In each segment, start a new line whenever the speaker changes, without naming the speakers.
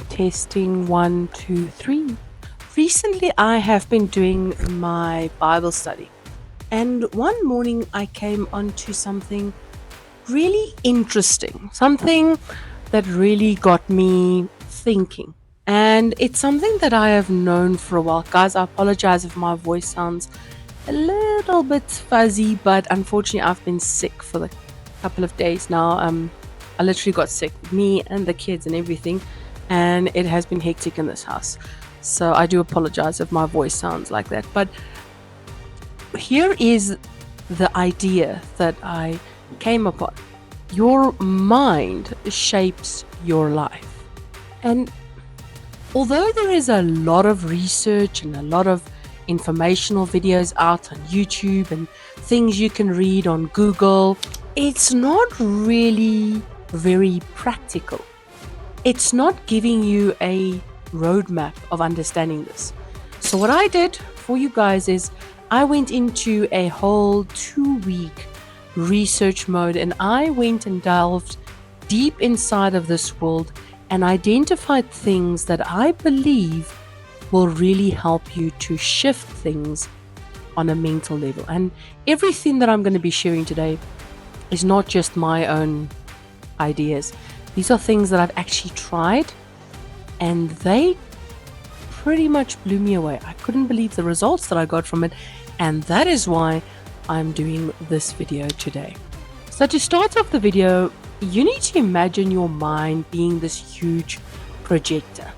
Testing 1, 2, 3. Recently, I have been doing my Bible study, and one morning I came onto something really interesting, something that really got me thinking. And it's something that I have known for a while. Guys, I apologize if my voice sounds a little bit fuzzy, but unfortunately, I've been sick for a couple of days now. I literally got sick, me and the kids and everything, and it has been hectic in this house. So I do apologize if my voice sounds like that. But here is the idea that I came upon. Your mind shapes your life. And although there is a lot of research and a lot of informational videos out on YouTube and things you can read on Google, it's not really very practical. It's not giving you a roadmap of understanding this. So what I did for you guys is I went into a whole 2-week research mode, and I went and delved deep inside of this world and identified things that I believe will really help you to shift things on a mental level. And everything that I'm going to be sharing today is not just my own ideas. These are things that I've actually tried, and they pretty much blew me away. I couldn't believe the results that I got from it, and that is why I'm doing this video today. So to start off the video, you need to imagine your mind being this huge projector,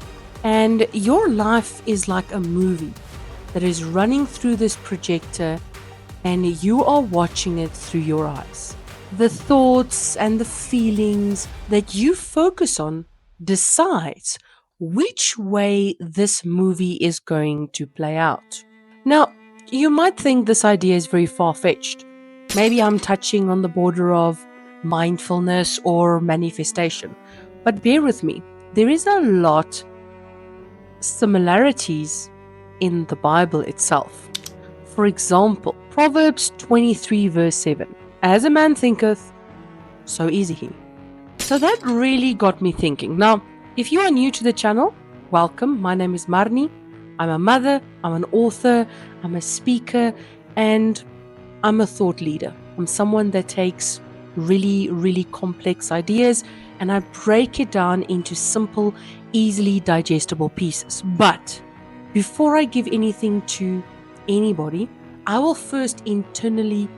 and your life is like a movie that is running through this projector, and you are watching it through your eyes. The thoughts and the feelings that you focus on decides which way this movie is going to play out. Now, you might think this idea is very far-fetched. Maybe I'm touching on the border of mindfulness or manifestation. But bear with me, there is a lot similarities in the Bible itself. For example, Proverbs 23 verse 7. As a man thinketh, so is he. So that really got me thinking. Now, if you are new to the channel, welcome. My name is Marnie. I'm a mother, I'm an author, I'm a speaker, and I'm a thought leader. I'm someone that takes really, really complex ideas and I break it down into simple, easily digestible pieces. But before I give anything to anybody, I will first internally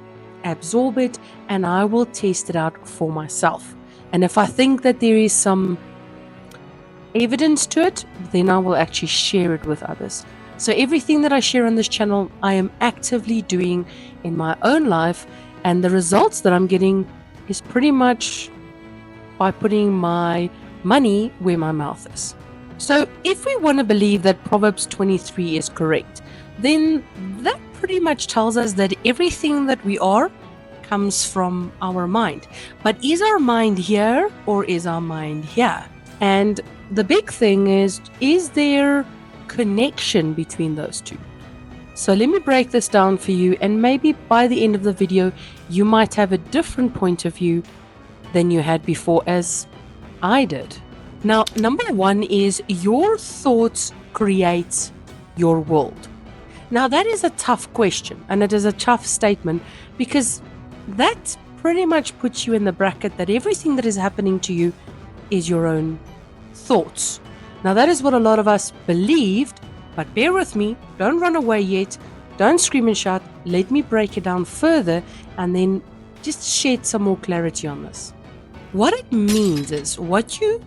absorb it and I will test it out for myself. And if I think that there is some evidence to it, then I will actually share it with others. So everything that I share on this channel, I am actively doing in my own life, and the results that I'm getting is pretty much by putting my money where my mouth is. So if we want to believe that Proverbs 23 is correct, then that pretty much tells us that everything that we are comes from our mind. But is our mind here or is our mind here? And the big thing is there connection between those two? So let me break this down for you, and maybe by the end of the video you might have a different point of view than you had before, as I did. Now, number one is your thoughts create your world. Now, that is a tough question, and it is a tough statement, because that pretty much puts you in the bracket that everything that is happening to you is your own thoughts. Now, that is what a lot of us believed, but bear with me, don't run away yet, don't scream and shout, let me break it down further and then just shed some more clarity on this. What it means is what you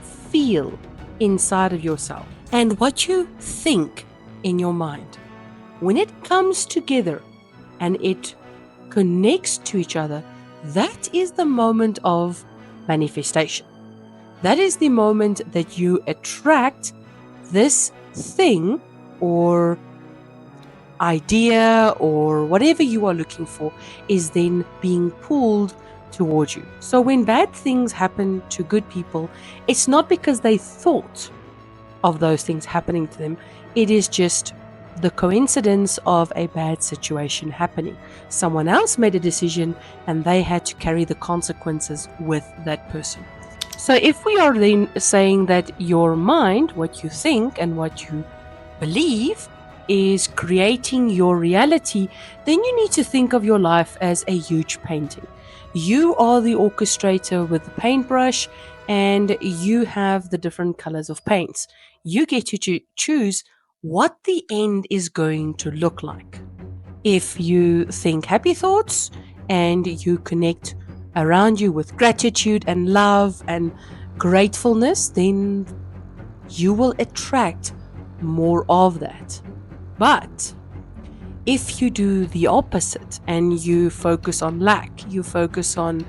feel inside of yourself and what you think in your mind. When it comes together and it connects to each other, that is the moment of manifestation. That is the moment that you attract this thing or idea or whatever you are looking for is then being pulled towards you. So when bad things happen to good people, it's not because they thought of those things happening to them. It is just the coincidence of a bad situation happening. Someone else made a decision and they had to carry the consequences with that person. So if we are then saying that your mind, what you think and what you believe, is creating your reality, then you need to think of your life as a huge painting. You are the orchestrator with the paintbrush, and you have the different colors of paints. You get to choose what the end is going to look like. If you think happy thoughts and you connect around you with gratitude and love and gratefulness, then you will attract more of that. But if you do the opposite and you focus on lack, you focus on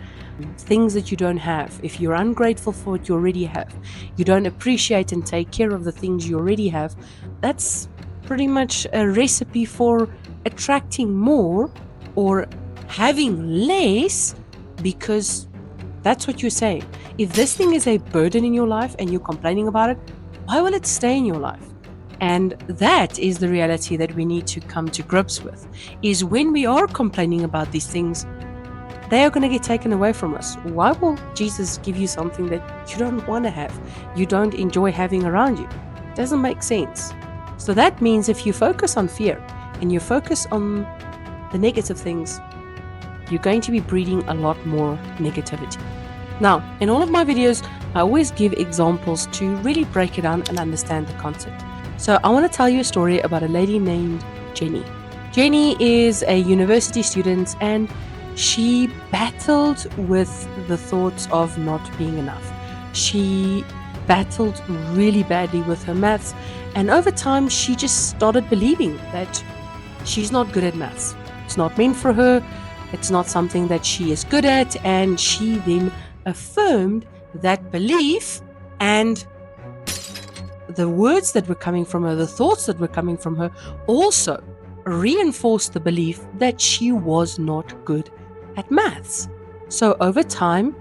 things that you don't have, if you're ungrateful for what you already have, you don't appreciate and take care of the things you already have, that's pretty much a recipe for attracting more or having less, because that's what you're saying. If this thing is a burden in your life and you're complaining about it, why will it stay in your life? And that is the reality that we need to come to grips with, is when we are complaining about these things, they are going to get taken away from us. Why will Jesus give you something that you don't want to have, you don't enjoy having around you? It doesn't make sense. So that means if you focus on fear and you focus on the negative things, you're going to be breeding a lot more negativity. Now, in all of my videos, I always give examples to really break it down and understand the concept. So I want to tell you a story about a lady named Jenny. Jenny is a university student, and she battled with the thoughts of not being enough. She battled really badly with her maths, and over time she just started believing that she's not good at maths. It's not meant for her. It's not something that she is good at, and she then affirmed that belief, and the words that were coming from her, the thoughts that were coming from her, also reinforced the belief that she was not good at maths. So over time,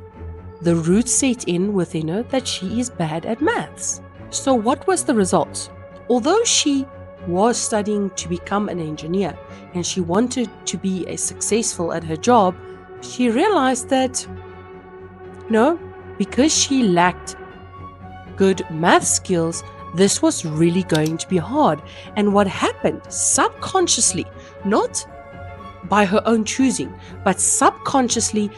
the roots set in within her that she is bad at maths. So what was the result? Although she was studying to become an engineer and she wanted to be successful at her job, she realized that because she lacked good math skills, this was really going to be hard. And what happened subconsciously, not by her own choosing, but subconsciously,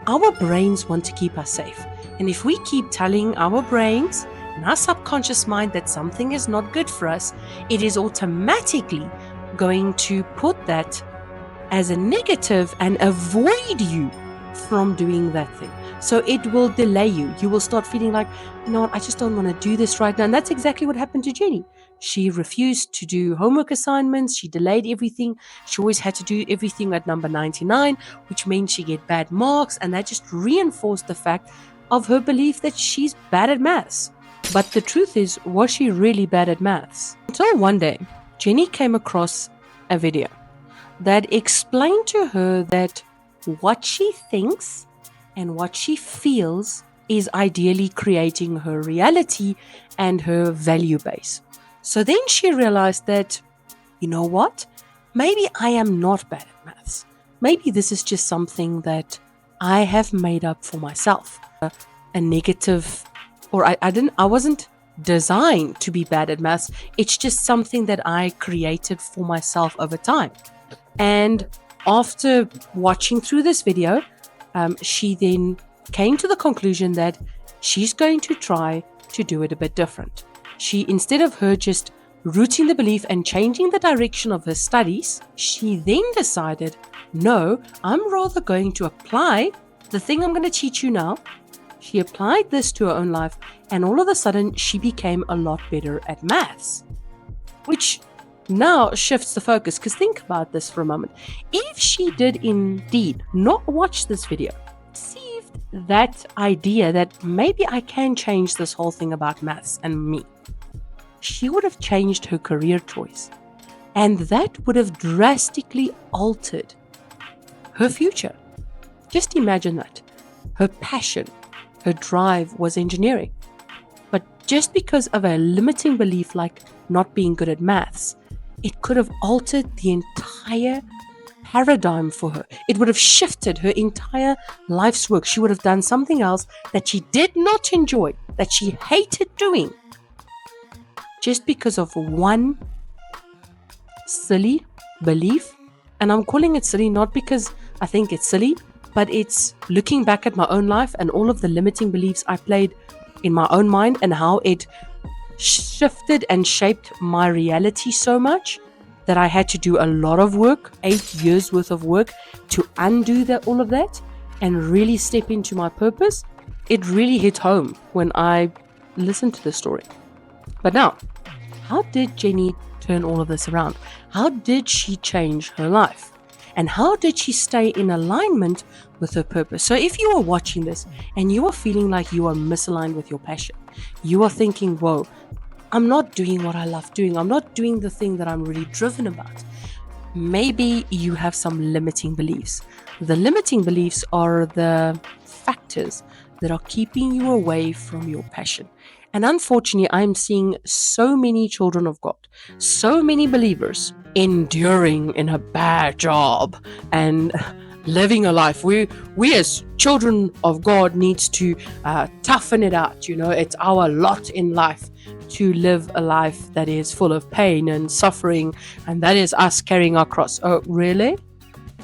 our brains want to keep us safe. And if we keep telling our brains and our subconscious mind that something is not good for us, it is automatically going to put that as a negative and avoid you from doing that thing. So it will delay you. You will start feeling like, I just don't want to do this right now. And that's exactly what happened to Jenny. She refused to do homework assignments. She delayed everything. She always had to do everything at number 99, which means she get bad marks. And that just reinforced the fact of her belief that she's bad at maths. But the truth is, was she really bad at maths? Until one day, Jenny came across a video that explained to her that what she thinks and what she feels is ideally creating her reality and her value base. So then she realized that, maybe I am not bad at maths. Maybe this is just something that I have made up for myself. A negative, or I wasn't designed to be bad at maths. It's just something that I created for myself over time. And after watching through this video, she then came to the conclusion that she's going to try to do it a bit different. Instead of her just rooting the belief and changing the direction of her studies, she then decided, no, I'm rather going to apply the thing I'm going to teach you now. She applied this to her own life, and all of a sudden she became a lot better at maths, which now shifts the focus. Because think about this for a moment. If she did indeed not watch this video, received that idea that maybe I can change this whole thing about maths and me, she would have changed her career choice. And that would have drastically altered her future. Just imagine that. Her passion, her drive was engineering. But just because of a limiting belief like not being good at maths, it could have altered the entire paradigm for her. It would have shifted her entire life's work. She would have done something else that she did not enjoy, that she hated doing, just because of one silly belief. And I'm calling it silly not because I think it's silly, but it's looking back at my own life and all of the limiting beliefs I played in my own mind and how it shifted and shaped my reality so much that I had to do a lot of work, 8 years worth of work, to undo all of that and really step into my purpose. It really hit home when I listened to the story. But now, how did Jenny turn all of this around? How did she change her life? And how did she stay in alignment with her purpose? So if you are watching this and you are feeling like you are misaligned with your passion, you are thinking, whoa, I'm not doing what I love doing. I'm not doing the thing that I'm really driven about. Maybe you have some limiting beliefs. The limiting beliefs are the factors that are keeping you away from your passion. And unfortunately, I'm seeing so many children of God, so many believers enduring in a bad job and living a life. We as children of God needs to toughen it out. It's our lot in life to live a life that is full of pain and suffering, and that is us carrying our cross. Oh, really?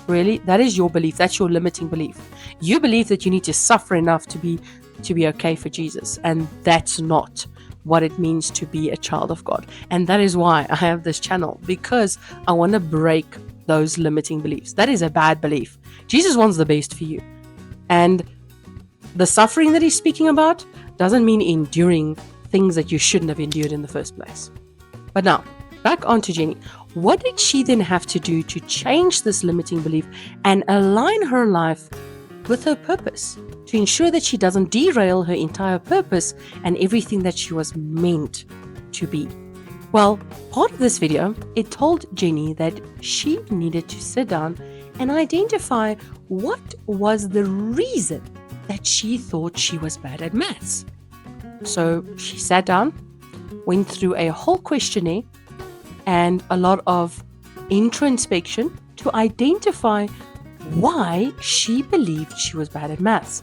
Really? That is your belief. That's your limiting belief. You believe that you need to suffer enough to be okay for Jesus, and that's not what it means to be a child of God. And that is why I have this channel, because I want to break those limiting beliefs. That is a bad belief. Jesus wants the best for you, and the suffering that he's speaking about doesn't mean enduring things that you shouldn't have endured in the first place. But now, back on to Jenny. What did she then have to do to change this limiting belief and align her life with her purpose, to ensure that she doesn't derail her entire purpose and everything that she was meant to be? Well, part of this video, it told Jenny that she needed to sit down and identify what was the reason that she thought she was bad at maths. So she sat down, went through a whole questionnaire and a lot of introspection to identify why she believed she was bad at maths.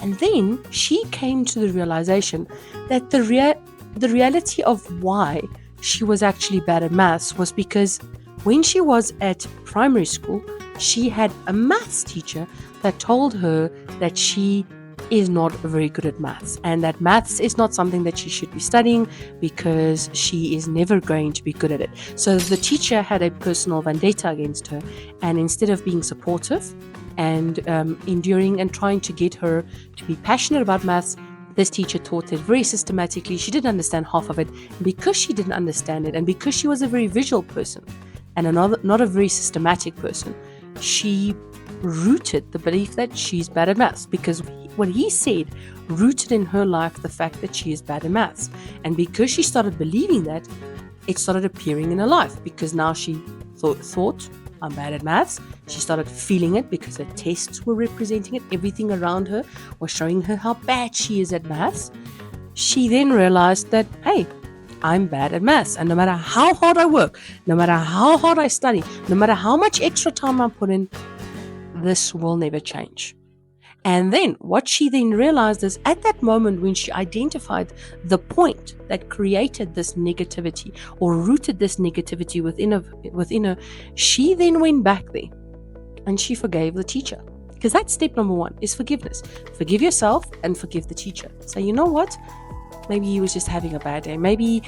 And then she came to the realization that the reality of why she was actually bad at maths was because when she was at primary school, she had a maths teacher that told her that she is not very good at maths, and that maths is not something that she should be studying because she is never going to be good at it. So the teacher had a personal vendetta against her, and instead of being supportive and enduring and trying to get her to be passionate about maths, this teacher taught it very systematically. She didn't understand half of it. Because she didn't understand it, and because she was a very visual person and not a very systematic person, she rooted the belief that she's bad at maths, because what he said rooted in her life the fact that she is bad at maths. And because she started believing that, it started appearing in her life, because now she thought I'm bad at maths. She started feeling it because her tests were representing it. Everything around her was showing her how bad she is at maths. She then realized that, hey, I'm bad at maths, and no matter how hard I work, no matter how hard I study, no matter how much extra time I put in, this will never change. And then what she then realized is, at that moment when she identified the point that created this negativity or rooted this negativity within her, she then went back there and she forgave the teacher. Because that's step number 1, is forgiveness. Forgive yourself and forgive the teacher. So you know what? Maybe he was just having a bad day. Maybe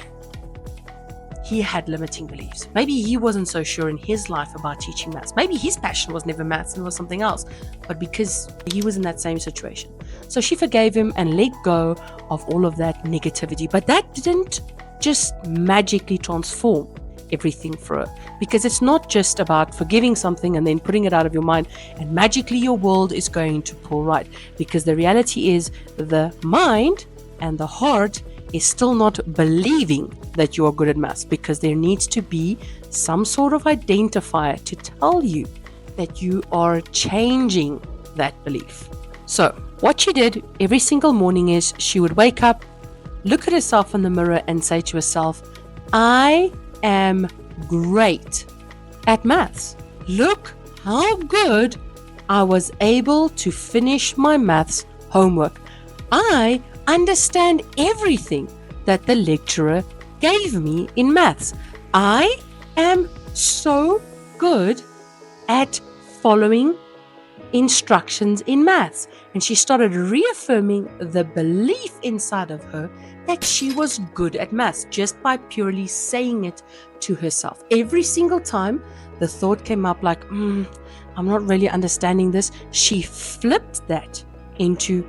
he had limiting beliefs. Maybe he wasn't so sure in his life about teaching maths. Maybe his passion was never maths and it was something else, but because he was in that same situation. So she forgave him and let go of all of that negativity. But that didn't just magically transform everything for her, because it's not just about forgiving something and then putting it out of your mind and magically your world is going to pull right. Because the reality is, the mind and the heart is still not believing that you are good at maths, because there needs to be some sort of identifier to tell you that you are changing that belief. So what she did every single morning is she would wake up, look at herself in the mirror and say to herself, I am great at maths. Look how good I was able to finish my maths homework. I understand everything that the lecturer gave me in maths. I am so good at following instructions in maths. And she started reaffirming the belief inside of her that she was good at maths just by purely saying it to herself. Every single time the thought came up like, I'm not really understanding this, she flipped that into,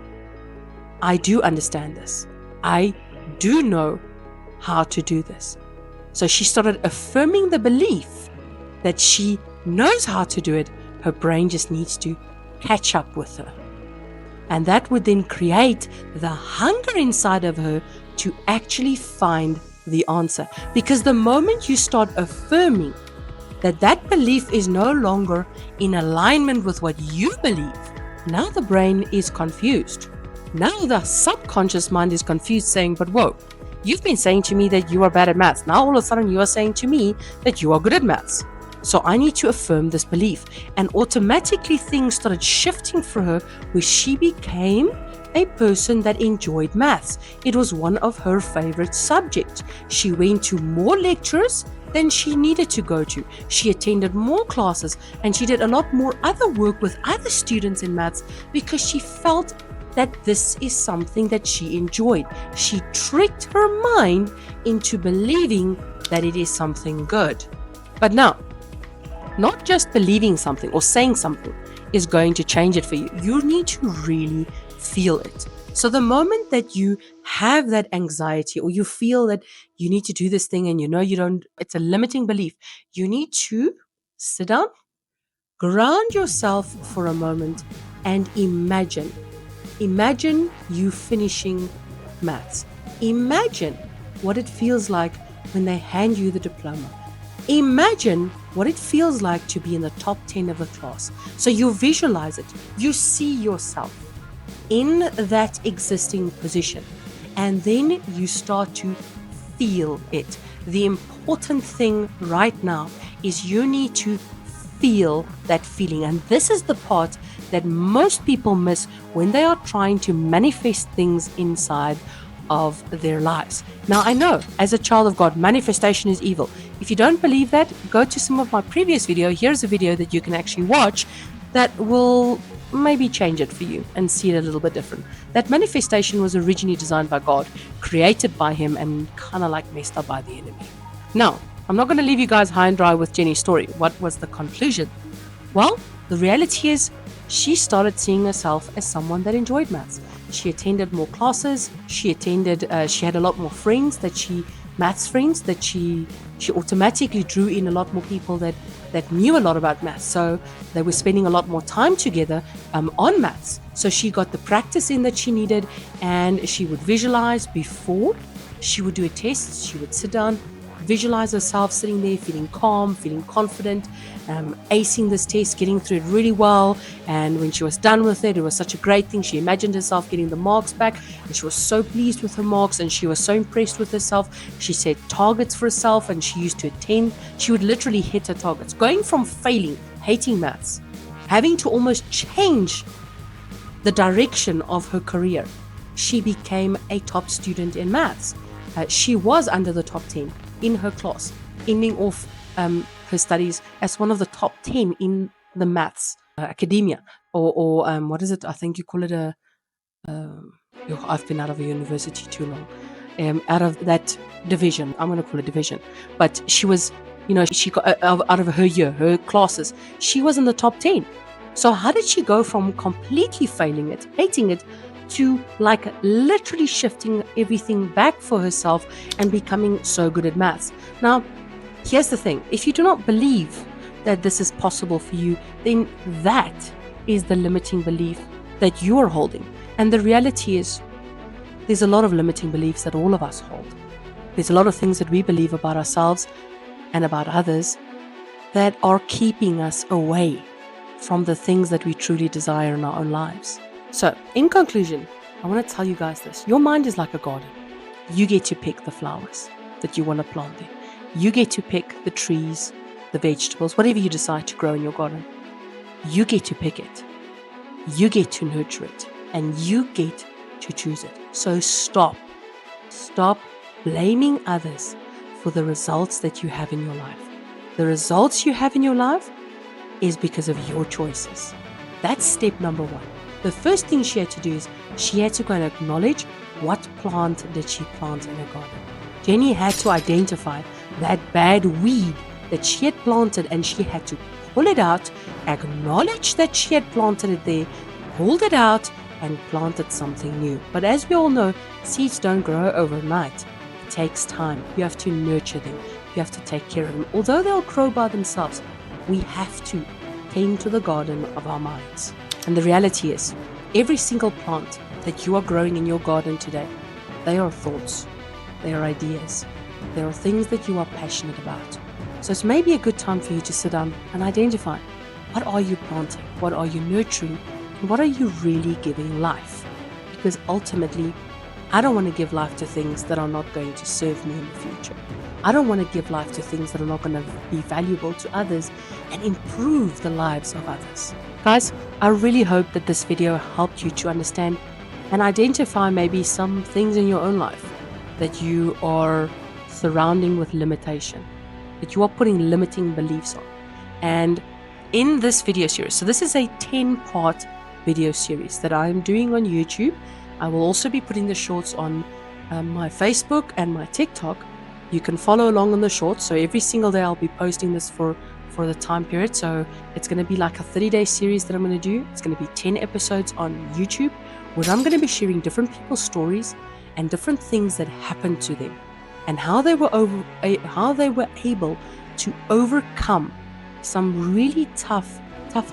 I do understand this. I do know how to do this. So she started affirming the belief that she knows how to do it. Her brain just needs to catch up with her. And that would then create the hunger inside of her to actually find the answer. Because the moment you start affirming that belief is no longer in alignment with what you believe, now the brain is confused. Now the subconscious mind is confused, saying, but whoa, you've been saying to me that you are bad at maths. Now all of a sudden you are saying to me that you are good at maths. So I need to affirm this belief. And automatically things started shifting for her, where she became a person that enjoyed maths. It was one of her favorite subjects. She went to more lectures than she needed to go to. She attended more classes, and she did a lot more other work with other students in maths because she felt that this is something that she enjoyed. She tricked her mind into believing that it is something good. But now, not just believing something or saying something is going to change it for you. You need to really feel it. So the moment that you have that anxiety, or you feel that you need to do this thing and you know you don't, it's a limiting belief, you need to sit down, ground yourself for a moment, and imagine you finishing maths. Imagine what it feels like when they hand you the diploma. Imagine what it feels like to be in the top 10 of the class. So you visualize it. You see yourself in that existing position. And then you start to feel it. The important thing right now is you need to feel that feeling. And this is the part that most people miss when they are trying to manifest things inside of their lives. Now, I know as a child of God, manifestation is evil. If you don't believe that, go to some of my previous video. Here's a video that you can actually watch that will maybe change it for you and see it a little bit different. That manifestation was originally designed by God, created by Him, and kind of like messed up by the enemy. Now, I'm not going to leave you guys high and dry with Jenny's story. What was the conclusion? Well, the reality is she started seeing herself as someone that enjoyed maths. She attended more classes. She had a lot more friends maths friends that she automatically drew in a lot more people that knew a lot about maths. So they were spending a lot more time together on maths. So she got the practice in that she needed, and she would visualize before she would do a test. She would sit down, visualize herself sitting there, feeling calm, feeling confident, acing this test, getting through it really well. And when she was done with it, it was such a great thing. She imagined herself getting the marks back, and she was so pleased with her marks, and she was so impressed with herself. She set targets for herself, and she used to attend. She would literally hit her targets, going from failing, hating maths, having to almost change the direction of her career. She became a top student in maths. She was under the top 10 in her class, ending off her studies as one of the top 10 in the maths academia, or what is it? I think you call it I've been out of a university too long. Out of that division, I'm going to call it division. But she was, she got out of her year, her classes, she was in the top 10. So how did she go from completely failing it, hating it, to like literally shifting everything back for herself and becoming so good at maths? Now, here's the thing. If you do not believe that this is possible for you, then that is the limiting belief that you are holding. And the reality is, there's a lot of limiting beliefs that all of us hold. There's a lot of things that we believe about ourselves and about others that are keeping us away from the things that we truly desire in our own lives. So, in conclusion, I want to tell you guys this. Your mind is like a garden. You get to pick the flowers that you want to plant there. You get to pick the trees, the vegetables, whatever you decide to grow in your garden. You get to pick it. You get to nurture it. And you get to choose it. So stop blaming others for the results that you have in your life. The results you have in your life is because of your choices. That's step number one. The first thing she had to do is she had to go and acknowledge what plant did she plant in her garden. Jenny had to identify that bad weed that she had planted, and she had to pull it out, acknowledge that she had planted it there, pulled it out, and planted something new. But as we all know, seeds don't grow overnight. It takes time. You have to nurture them. You have to take care of them. Although they'll grow by themselves, we have to tend to the garden of our minds. And the reality is, every single plant that you are growing in your garden today, they are thoughts, they are ideas, they are things that you are passionate about. So it's maybe a good time for you to sit down and identify, what are you planting? What are you nurturing? And what are you really giving life? Because ultimately, I don't want to give life to things that are not going to serve me in the future. I don't want to give life to things that are not going to be valuable to others and improve the lives of others. Guys, I really hope that this video helped you to understand and identify maybe some things in your own life that you are surrounding with limitation, that you are putting limiting beliefs on. And in this video series, so this is a 10-part video series that I'm doing on YouTube. I will also be putting the shorts on my Facebook and my TikTok. You can follow along on the shorts. So every single day I'll be posting this for the time period. So it's going to be like a 30-day series that I'm going to do. It's going to be 10 episodes on YouTube, where I'm going to be sharing different people's stories and different things that happened to them, and how they were able to overcome some really tough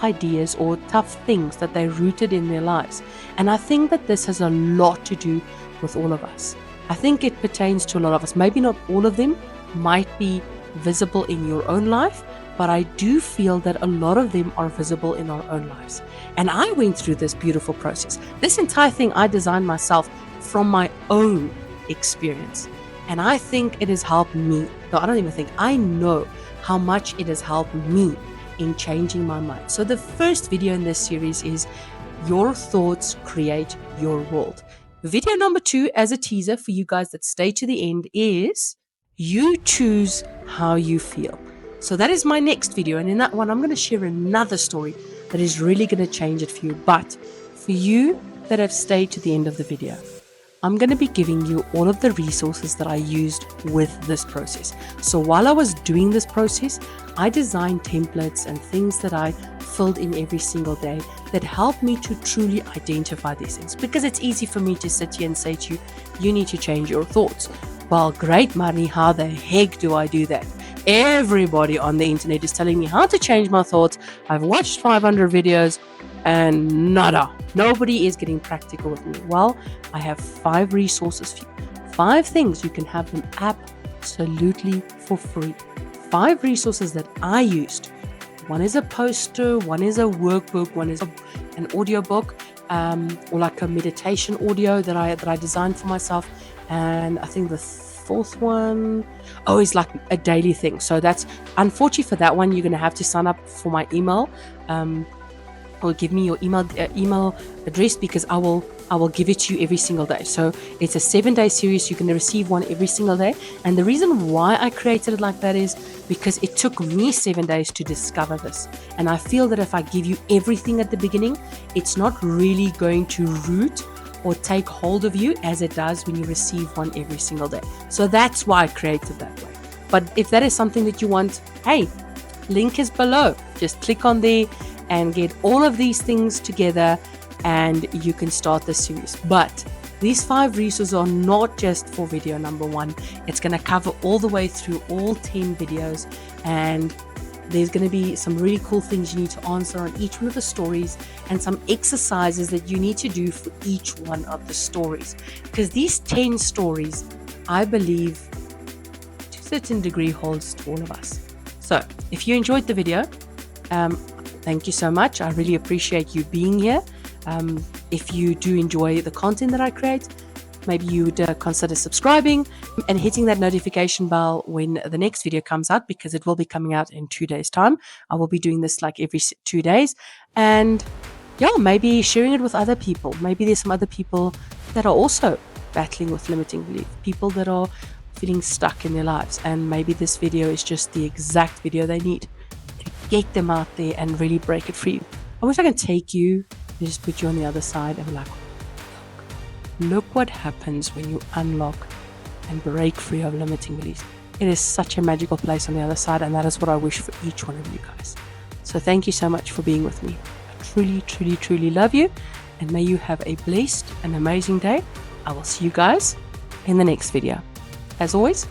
ideas or tough things that they rooted in their lives. And I think that this has a lot to do with all of us. I think it pertains to a lot of us. Maybe not all of them might be visible in your own life, but I do feel that a lot of them are visible in our own lives. And I went through this beautiful process. This entire thing I designed myself from my own experience. And I think it has helped me. No, I don't even think. I know how much it has helped me in changing my mind. So the first video in this series is Your Thoughts Create Your World. Video number 2, as a teaser for you guys that stay to the end, is You Choose How You Feel. So that is my next video. And in that one, I'm going to share another story that is really going to change it for you. But for you that have stayed to the end of the video, I'm going to be giving you all of the resources that I used with this process. So while I was doing this process, I designed templates and things that I filled in every single day that helped me to truly identify these things. Because it's easy for me to sit here and say to you, you need to change your thoughts. Well, great, Marnie, how the heck do I do that? Everybody on the internet is telling me how to change my thoughts. I've watched 500 videos and nada. Nobody is getting practical with me. Well, I have 5 resources for you. 5 things you can have them absolutely for free. 5 resources that I used. One is a poster, one is a workbook, one is an audiobook, or like a meditation audio that I designed for myself. And I think the 4th one, is like a daily thing. So that's, unfortunately for that one, you're going to have to sign up for my email. Or give me your email address, because I will give it to you every single day. So it's a 7-day series. You're going to receive one every single day. And the reason why I created it like that is because it took me 7 days to discover this. And I feel that if I give you everything at the beginning, it's not really going to root or take hold of you as it does when you receive one every single day. So that's why I created that way. But if that is something that you want, hey, link is below. Just click on there and get all of these things together, and you can start the series. But these 5 resources are not just for video number 1. It's going to cover all the way through all 10 videos, and there's going to be some really cool things you need to answer on each one of the stories, and some exercises that you need to do for each one of the stories. Because these 10 stories, I believe, to a certain degree, holds to all of us. So if you enjoyed the video, thank you so much. I really appreciate you being here. If you do enjoy the content that I create, maybe you would consider subscribing and hitting that notification bell when the next video comes out, because it will be coming out in 2 days' time. I will be doing this like every 2 days. And yeah, maybe sharing it with other people. Maybe there's some other people that are also battling with limiting belief, people that are feeling stuck in their lives. And maybe this video is just the exact video they need to get them out there and really break it free. I wish I could take you and just put you on the other side and be like, look what happens when you unlock and break free of limiting beliefs. It is such a magical place on the other side, and that is what I wish for each one of you guys. So thank you so much for being with me. I truly, truly, truly love you, and may you have a blessed and amazing day. I will see you guys in the next video. As always,